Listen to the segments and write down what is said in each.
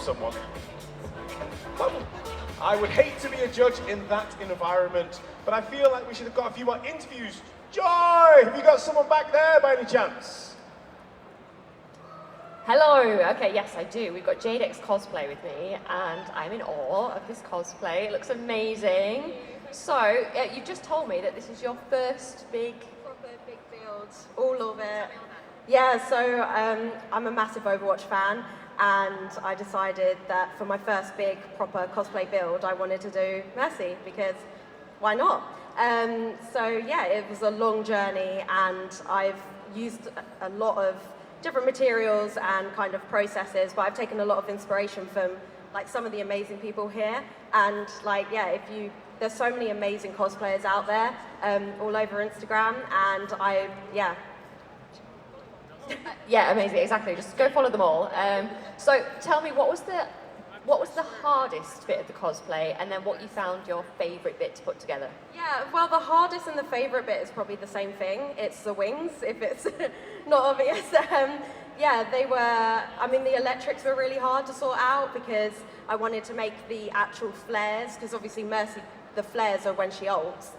someone. Well, I would hate to be a judge in that environment, but I feel like we should have got a few more interviews. Joy, have you got someone back there by any chance? Hello, okay, yes I do. We've got Jadex Cosplay with me, and I'm in awe of this cosplay. It looks amazing. So, you just told me that this is your first Proper big build, all of it. Yeah, so I'm a massive Overwatch fan, and I decided that for my first big proper cosplay build, I wanted to do Mercy, because why not? So yeah, it was a long journey, and I've used a lot of different materials and kind of processes, but I've taken a lot of inspiration from like some of the amazing people here, and like, yeah, there's so many amazing cosplayers out there all over Instagram, and yeah, amazing, exactly. Just go follow them all. So tell me, what was the hardest bit of the cosplay, and then what you found your favourite bit to put together? Yeah, well, the hardest and the favourite bit is probably the same thing. It's the wings, if it's not obvious. Yeah, the electrics were really hard to sort out because I wanted to make the actual flares, because obviously Mercy, the flares are when she ults.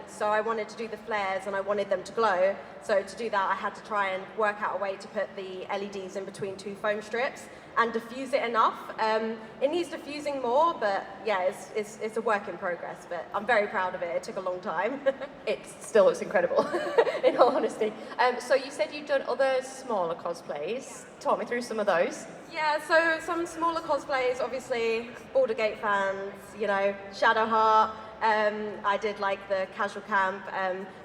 So I wanted to do the flares and I wanted them to glow. So to do that, I had to try and work out a way to put the LEDs in between two foam strips and diffuse it enough. It needs diffusing more, but yeah, it's a work in progress, but I'm very proud of it. It took a long time. It still looks incredible, in all honesty. So you said you've done other smaller cosplays. Talk me through some of those. Yeah, so some smaller cosplays, obviously, Border Gate fans, Shadowheart. I did like the casual camp,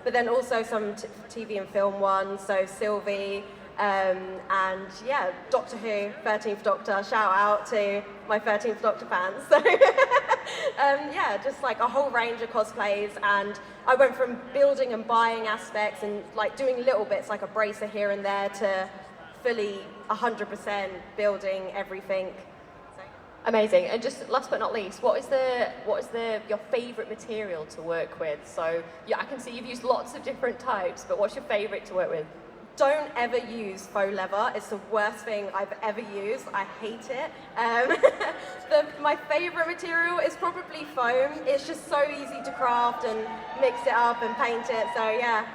but then also some TV and film ones, so Sylvie, and yeah, Doctor Who, 13th Doctor, shout out to my 13th Doctor fans. So yeah, just like a whole range of cosplays, and I went from building and buying aspects and like doing little bits like a bracer here and there to fully 100% building everything. Amazing. And just last but not least, what is your favourite material to work with? So yeah, I can see you've used lots of different types, but what's your favourite to work with? Don't ever use faux leather. It's the worst thing I've ever used. I hate it. My favourite material is probably foam. It's just so easy to craft and mix it up and paint it. So yeah.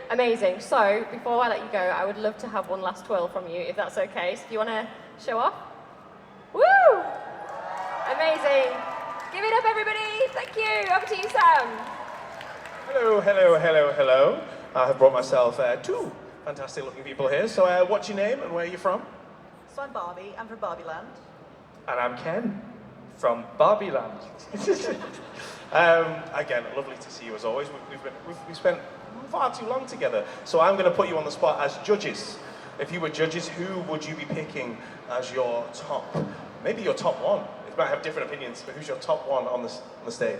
Amazing. So before I let you go, I would love to have one last twirl from you, if that's okay. So do you want to show off? Woo! Amazing. Give it up, everybody. Thank you. Over to you, Sam. Hello, hello, hello, hello. I have brought myself two fantastic looking people here. So what's your name and where are you from? So I'm Barbie, I'm from Barbieland. And I'm Ken, from Barbieland. Again, lovely to see you as always. We've spent far too long together. So I'm going to put you on the spot as judges. If you were judges, who would you be picking as your top? Maybe your top one. You might have different opinions, but who's your top one on the stage?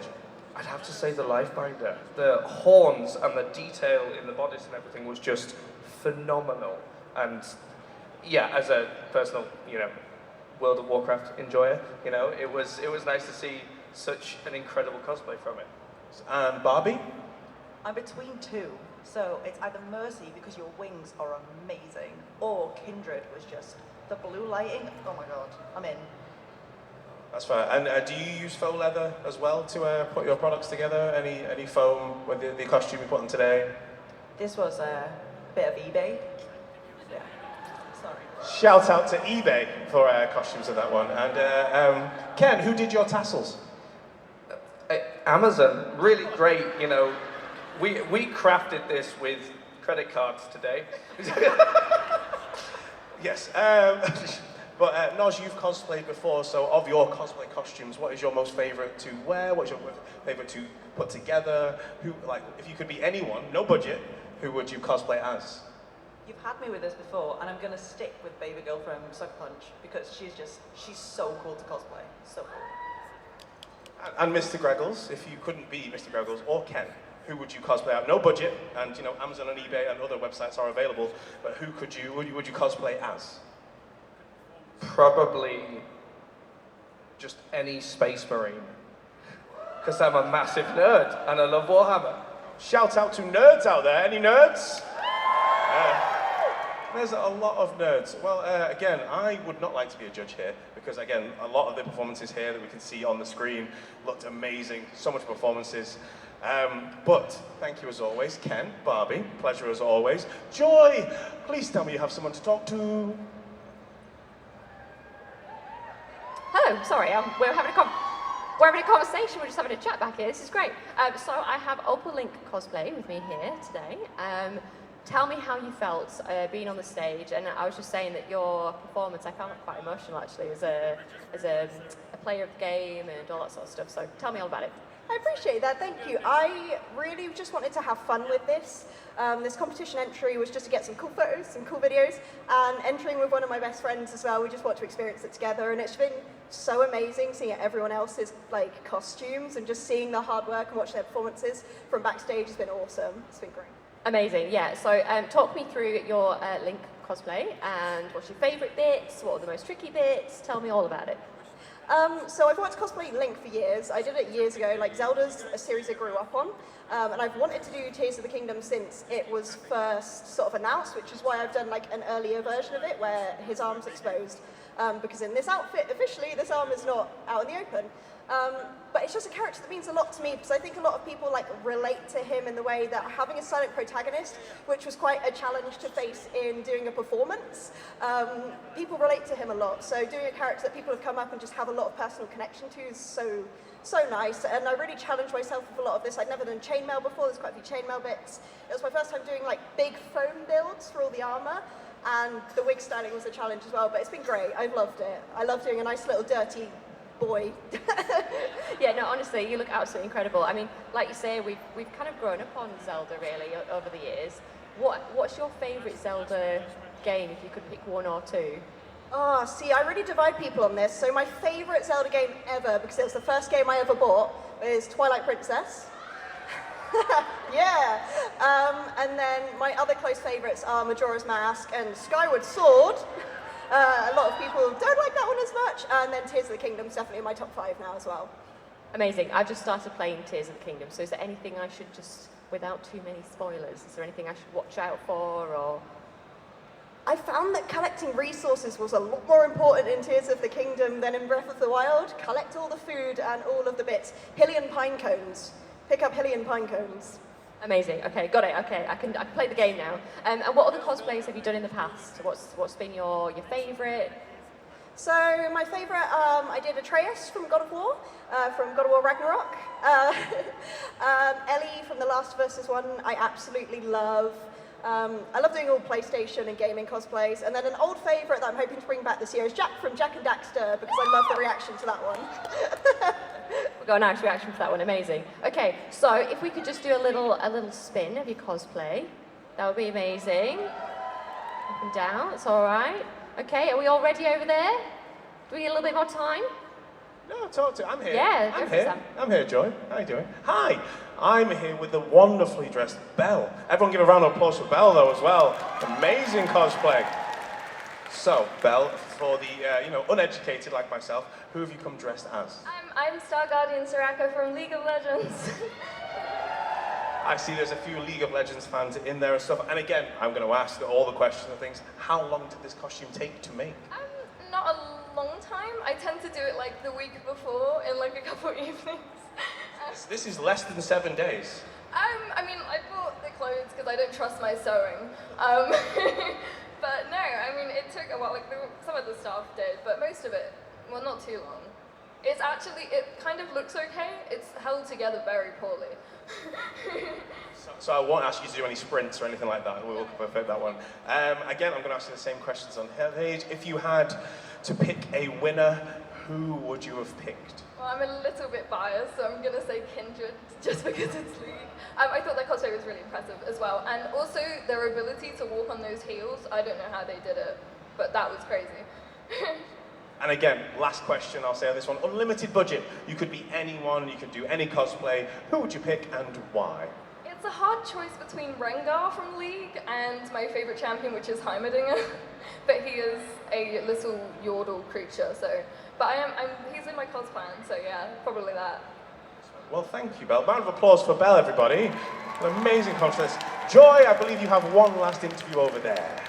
I'd have to say the Lifebinder. The horns and the detail in the bodice and everything was just phenomenal. And yeah, as a personal, World of Warcraft enjoyer, it was nice to see such an incredible cosplay from it. And Barbie? I'm between two, so it's either Mercy because your wings are amazing, or Kindred was just the blue lighting. Oh my god, I'm in. That's fair. And do you use faux leather as well to put your products together? Any foam with the costume you put on today? This was a bit of eBay. Yeah, sorry. Shout out to eBay for costumes of that one. And Ken, who did your tassels? Amazon, really great, We crafted this with credit cards today. Yes. But Noz, you've cosplayed before, so of your cosplay costumes, what is your most favourite to wear? What's your favourite to put together? If you could be anyone, no budget, who would you cosplay as? You've had me with this before, and I'm gonna stick with Baby Girl from Sucker Punch because she's so cool to cosplay, so cool. And Mr. Greggles, if you couldn't be Mr. Greggles or Ken, who would you cosplay at? No budget, and Amazon and eBay and other websites are available, but who would you cosplay as? Probably just any Space Marine. Because I'm a massive nerd, and I love Warhammer. Shout out to nerds out there. Any nerds? There's a lot of nerds. Well, again, I would not like to be a judge here because, again, a lot of the performances here that we can see on the screen looked amazing. So much performances. But thank you as always, Ken, Barbie, pleasure as always. Joy, please tell me you have someone to talk to. Hello, sorry, we're having a conversation, we're just having a chat back here, this is great. So I have Opal Link Cosplay with me here today. Tell me how you felt being on the stage, and I was just saying that your performance, I found it quite emotional actually, as a player of the game and all that sort of stuff, so tell me all about it. I appreciate that, thank you. I really just wanted to have fun with this. This competition entry was just to get some cool photos, some cool videos, and entering with one of my best friends as well. We just want to experience it together, and it's been so amazing seeing everyone else's like costumes and just seeing the hard work and watching their performances from backstage has been awesome. It's been great. Amazing, yeah. So talk me through your Link cosplay and what's your favourite bits, what are the most tricky bits, tell me all about it. So I've wanted to cosplay Link for years. I did it years ago. Like Zelda's a series I grew up on, and I've wanted to do Tears of the Kingdom since it was first sort of announced, which is why I've done like an earlier version of it where his arm's exposed. Because in this outfit, officially, this arm is not out in the open. But it's just a character that means a lot to me because I think a lot of people like relate to him in the way that having a silent protagonist, which was quite a challenge to face in doing a performance, people relate to him a lot. So doing a character that people have come up and just have a lot of personal connection to is so nice. And I really challenged myself with a lot of this. I'd never done chainmail before. There's quite a few chainmail bits. It was my first time doing like big foam builds for all the armor. And the wig styling was a challenge as well, but it's been great. I've loved it. I love doing a nice little dirty boy. Yeah, no, honestly, you look absolutely incredible. I mean, like you say, we've kind of grown up on Zelda really over the years. What's your favourite Zelda game if you could pick one or two? Oh, see, I really divide people on this. So my favourite Zelda game ever, because it was the first game I ever bought, is Twilight Princess. Yeah. And then my other close favourites are Majora's Mask and Skyward Sword. A lot of people don't like that one as much. And then Tears of the Kingdom is definitely in my top 5 now as well. Amazing. I've just started playing Tears of the Kingdom, so is there anything I should just, without too many spoilers, is there anything I should watch out for, or...? I found that collecting resources was a lot more important in Tears of the Kingdom than in Breath of the Wild. Collect all the food and all of the bits. Hylian pine cones. Pick up Hylian pine cones. Amazing. Okay, got it. Okay, I can play the game now. And what other cosplays have you done in the past? What's been your favourite? So my favourite, I did Atreus from God of War Ragnarok. Ellie from The Last of Us is one I absolutely love. I love doing all PlayStation and gaming cosplays. And then an old favourite that I'm hoping to bring back this year is Jack from Jak and Daxter, because I love the reaction to that one. We've got a nice reaction for that one, amazing. Okay, so if we could just do a little spin of your cosplay, that would be amazing. Up and down, it's all right. Okay, are we all ready over there? Do we need a little bit more time? No, talk to. I'm here. Yeah, I'm here. I'm here, Joy. How you doing? Hi. I'm here with the wonderfully dressed Belle. Everyone give a round of applause for Belle, though, as well. Amazing cosplay. So, Belle, for the uneducated like myself, who have you come dressed as? I'm Star Guardian Soraka from League of Legends. I see there's a few League of Legends fans in there and stuff. And again, I'm going to ask all the questions and things. How long did this costume take to make? Not a long time. I tend to do it like the week before in like a couple of evenings. This is less than 7 days. I mean, I bought the clothes because I don't trust my sewing. But no, I mean, it took a while. Like some of the staff did, but most of it, well, not too long. It's actually, it kind of looks okay. It's held together very poorly. So I won't ask you to do any sprints or anything like that. We'll perfect that one. Again, I'm going to ask you the same questions on her page. If you had to pick a winner, who would you have picked? Well, I'm a little bit biased, so I'm going to say Kindred, just because it's League. I thought that cosplay was really impressive as well. And also, their ability to walk on those heels, I don't know how they did it, but that was crazy. And again, last question, I'll say on this one. Unlimited budget. You could be anyone, you could do any cosplay. Who would you pick and why? It's a hard choice between Rengar from League and my favourite champion, which is Heimerdinger. But he is a little Yordle creature, so... But he's in my cos plan, so yeah, probably that. Well, thank you, Belle. Round of applause for Belle, everybody. An amazing contest. Joy, I believe you have one last interview over there.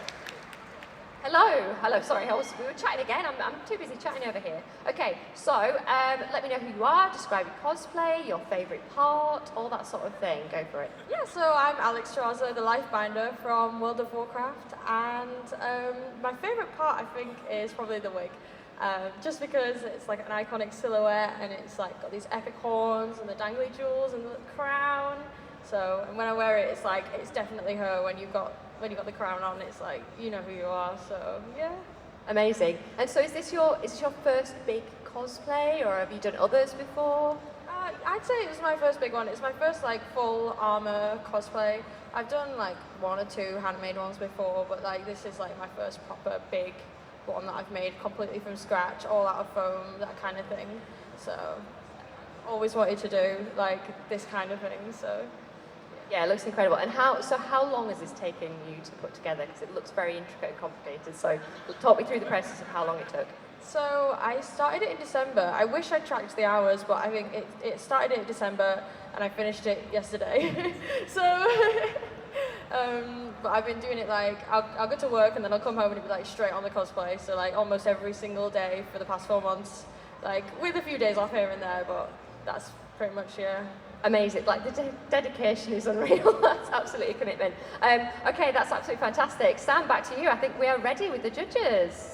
Hello, sorry, we were chatting again, I'm too busy chatting over here. Okay, so let me know who you are, describe your cosplay, your favourite part, all that sort of thing, go for it. Yeah, so I'm Alex Straza, the Lifebinder from World of Warcraft, and my favourite part, I think, is probably the wig. Just because it's like an iconic silhouette, and it's like got these epic horns, and the dangly jewels, and the crown. So, and when I wear it, it's like, it's definitely her. When you've got the crown on, it's like, you know who you are, so yeah. Amazing. And so is this your first big cosplay, or have you done others before? I'd say it was my first big one. It's my first like full armor cosplay. I've done like 1 or 2 handmade ones before, but like this is like my first proper big one that I've made completely from scratch, all out of foam, that kind of thing. So, always wanted to do like this kind of thing, so. Yeah, it looks incredible. And how long has this taken you to put together? Because it looks very intricate and complicated. So talk me through the process of how long it took. So I started it in December. I wish I tracked the hours, but I think it started in December and I finished it yesterday. So, but I've been doing it like, I'll go to work and then I'll come home and it'll be like straight on the cosplay. So like almost every single day for the past 4 months, like with a few days off here and there, but that's pretty much, yeah. Amazing, like the dedication is unreal. That's absolutely a commitment. Okay, that's absolutely fantastic. Sam, back to you. I think we are ready with the judges.